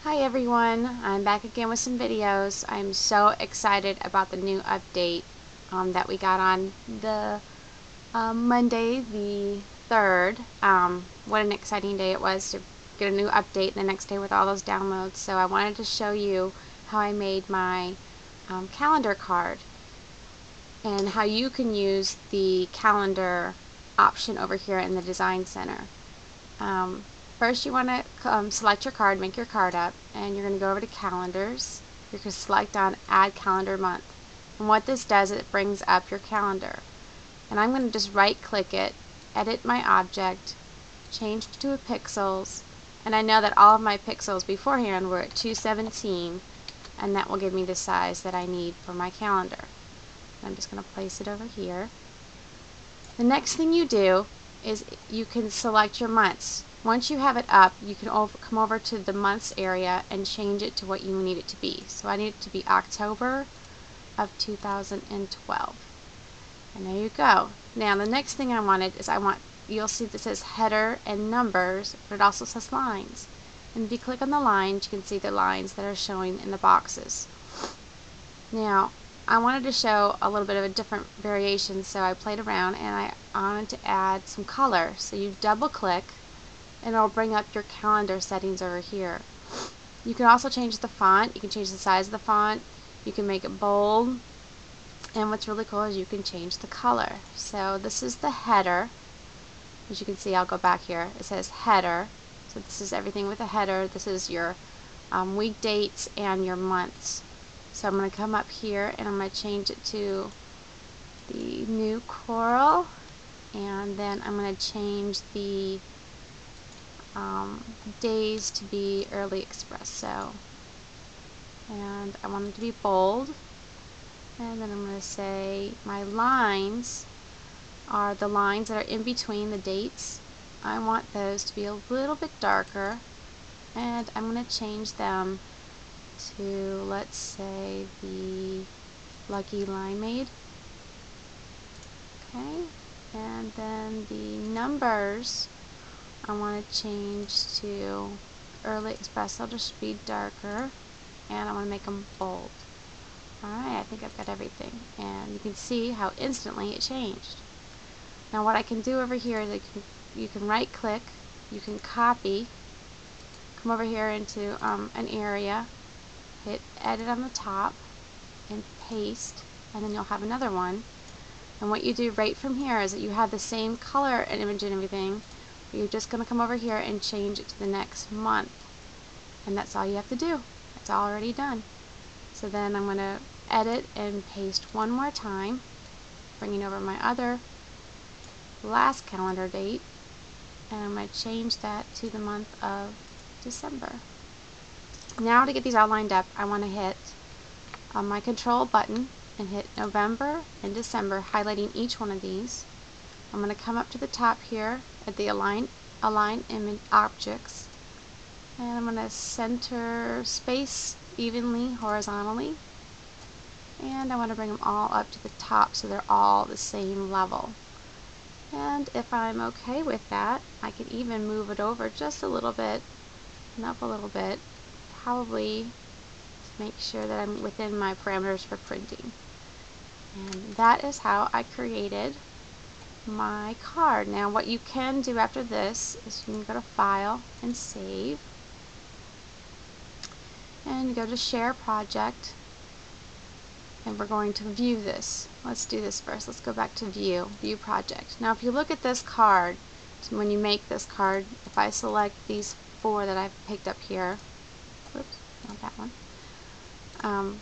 Hi everyone, I'm back again with some videos. I'm so excited about the new update that we got on the Monday the 3rd. What an exciting day it was to get a new update the next day with all those downloads. So I wanted to show you how I made my calendar card and how you can use the calendar option over here in the Design Center. First you want to select your card, make your card up, and you're going to go over to calendars. You're going to select on add calendar month. And what this does, it brings up your calendar. And I'm going to just right click it, edit my object, change to a pixels, and I know that all of my pixels beforehand were at 217, and that will give me the size that I need for my calendar. I'm just going to place it over here. The next thing you do is you can select your months. Once you have it up, you can come over to the months area and change it to what you need it to be. So I need it to be October of 2012. And there you go. Now the next thing I wanted is you'll see that says header and numbers, but it also says lines. And if you click on the lines, you can see the lines that are showing in the boxes. Now I wanted to show a little bit of a different variation, so I played around and I wanted to add some color. So you double click and it'll bring up your calendar settings over here. You can also change the font, you can change the size of the font, you can make it bold, and what's really cool is you can change the color. So this is the header. As you can see, I'll go back here, it says header. So this is everything with a header. This is your week dates and your months. So I'm going to come up here and I'm going to change it to the new coral, and then I'm going to change the days to be early espresso, and I want it to be bold, and then I'm going to say my lines are the lines that are in between the dates. I want those to be a little bit darker, and I'm going to change them to, let's say, the Lucky Line Maid. Okay, and then the numbers I want to change to early espresso, just be darker, and I want to make them bold. Alright, I think I've got everything, and you can see how instantly it changed. Now what I can do over here is you can right click, you can copy, come over here into an area, hit edit on the top, and paste, and then you'll have another one. And what you do right from here is that you have the same color and image and everything, but you're just going to come over here and change it to the next month. And that's all you have to do. It's already done. So then I'm going to edit and paste one more time, bringing over my other last calendar date, and I'm going to change that to the month of December. Now to get these all lined up, I want to hit my control button and hit November and December, highlighting each one of these. I'm going to come up to the top here at the align image objects, and I'm going to center space evenly horizontally, and I want to bring them all up to the top so they're all the same level. And if I'm okay with that, I can even move it over just a little bit and up a little bit, probably to make sure that I'm within my parameters for printing. And that is how I created my card. Now what you can do after this is you can go to File and Save, and go to Share Project, and we're going to view this. Let's do this first. Let's go back to View Project. Now if you look at this card, when you make this card, if I select these 4 that I've picked up here, whoops, not that one,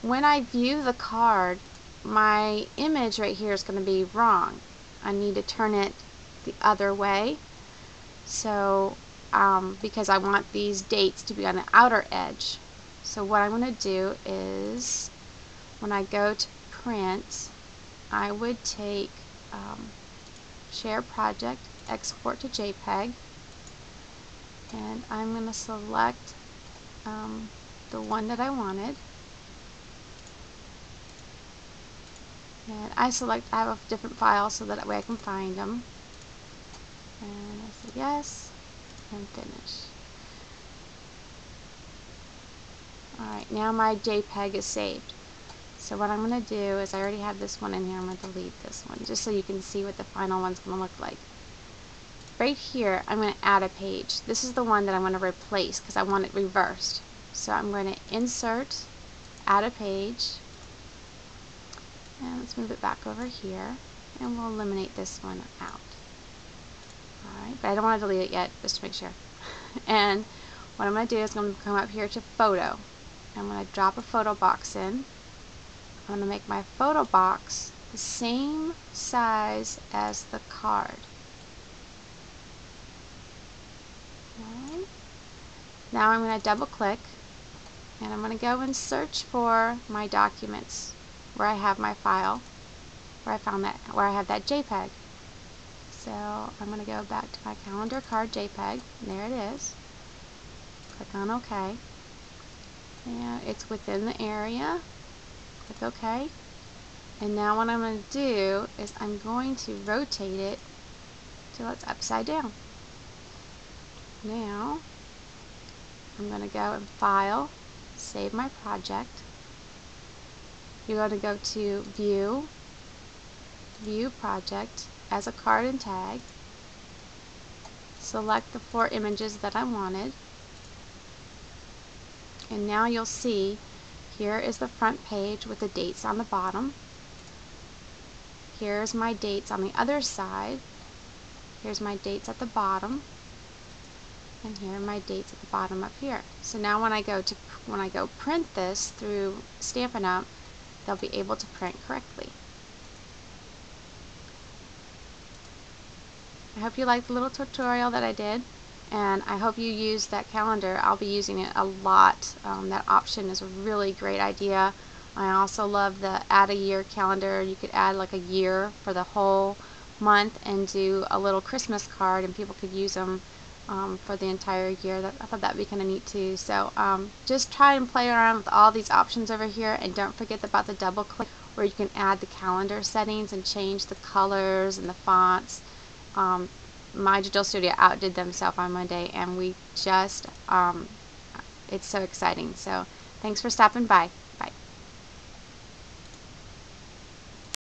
when I view the card, my image right here is going to be wrong. I need to turn it the other way, so because I want these dates to be on the outer edge. So what I'm going to do is, when I go to print, I would take Share Project, Export to JPEG, and I'm going to select the one that I wanted. And I have a different file so that way I can find them. And I say yes, and finish. Alright, now my JPEG is saved. So what I'm going to do is, I already have this one in here, I'm going to delete this one just so you can see what the final one's going to look like. Right here, I'm going to add a page. This is the one that I'm going to replace because I want it reversed. So I'm going to insert, add a page, and let's move it back over here, and we'll eliminate this one out. Alright, but I don't want to delete it yet, just to make sure. And what I'm going to do is I'm going to come up here to Photo. I'm going to drop a photo box in. I'm going to make my photo box the same size as the card. Alright. Now I'm going to double click, and I'm going to go and search for my documents where I have my file, where I have that JPEG. So I'm going to go back to my calendar card JPEG, and there it is. Click on OK, and it's within the area. Click OK, and now what I'm going to do is I'm going to rotate it till it's upside down. Now I'm going to go and File, Save My Project. You're going to go to View, View Project as a card and tag. Select the 4 images that I wanted. And now you'll see here is the front page with the dates on the bottom. Here's my dates on the other side. Here's my dates at the bottom. And here are my dates at the bottom up here. So now when I go print this through Stampin' Up, they'll be able to print correctly. I hope you liked the little tutorial that I did, and I hope you use that calendar. I'll be using it a lot. That option is a really great idea. I also love the add a year calendar. You could add like a year for the whole month and do a little Christmas card, and people could use them for the entire year. I thought that would be kind of neat too. So just try and play around with all these options over here, and don't forget about the double click where you can add the calendar settings and change the colors and the fonts. My Digital Studio outdid themselves on Monday, and we just, it's so exciting. So thanks for stopping by.